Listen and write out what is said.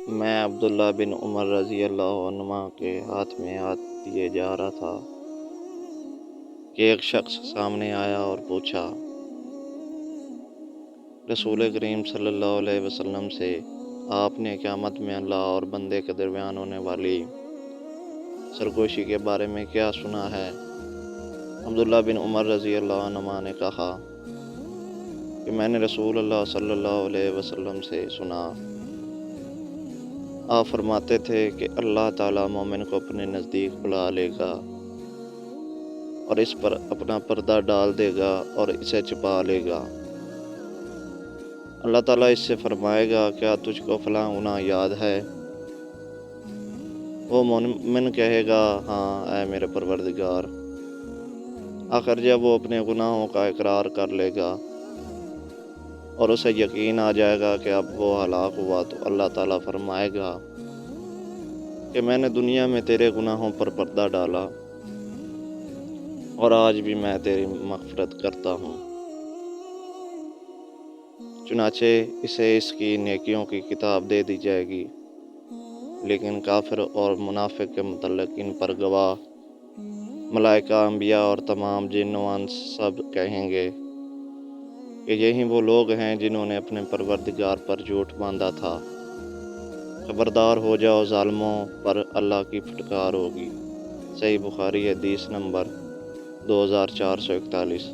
میں عبداللہ بن عمر رضی اللہ عنہما کے ہاتھ میں ہاتھ دیے جا رہا تھا کہ ایک شخص سامنے آیا اور پوچھا، رسول کریم صلی اللہ علیہ وسلم سے، آپ نے قیامت میں اللہ اور بندے کے درمیان ہونے والی سرگوشی کے بارے میں کیا سنا ہے؟ عبداللہ بن عمر رضی اللہ عنہما نے کہا کہ میں نے رسول اللہ صلی اللہ علیہ وسلم سے سنا، آپ فرماتے تھے کہ اللہ تعالیٰ مومن کو اپنے نزدیک بلا لے گا اور اس پر اپنا پردہ ڈال دے گا اور اسے چھپا لے گا۔ اللہ تعالیٰ اس سے فرمائے گا، کیا تجھ کو فلاں گناہ یاد ہے؟ وہ مومن کہے گا، ہاں اے میرے پروردگار۔ آخر جب وہ اپنے گناہوں کا اقرار کر لے گا اور اسے یقین آ جائے گا کہ اب وہ ہلاک ہوا، تو اللہ تعالیٰ فرمائے گا کہ میں نے دنیا میں تیرے گناہوں پر پردہ ڈالا اور آج بھی میں تیری مغفرت کرتا ہوں۔ چنانچہ اسے اس کی نیکیوں کی کتاب دے دی جائے گی، لیکن کافر اور منافق کے متعلق ان پر گواہ ملائکہ، انبیاء اور تمام جن و انس سب کہیں گے کہ یہی وہ لوگ ہیں جنہوں نے اپنے پروردگار پر جھوٹ باندھا تھا۔ خبردار ہو جاؤ، ظالموں پر اللہ کی پھٹکار ہوگی۔ صحیح بخاری حدیث نمبر 2441۔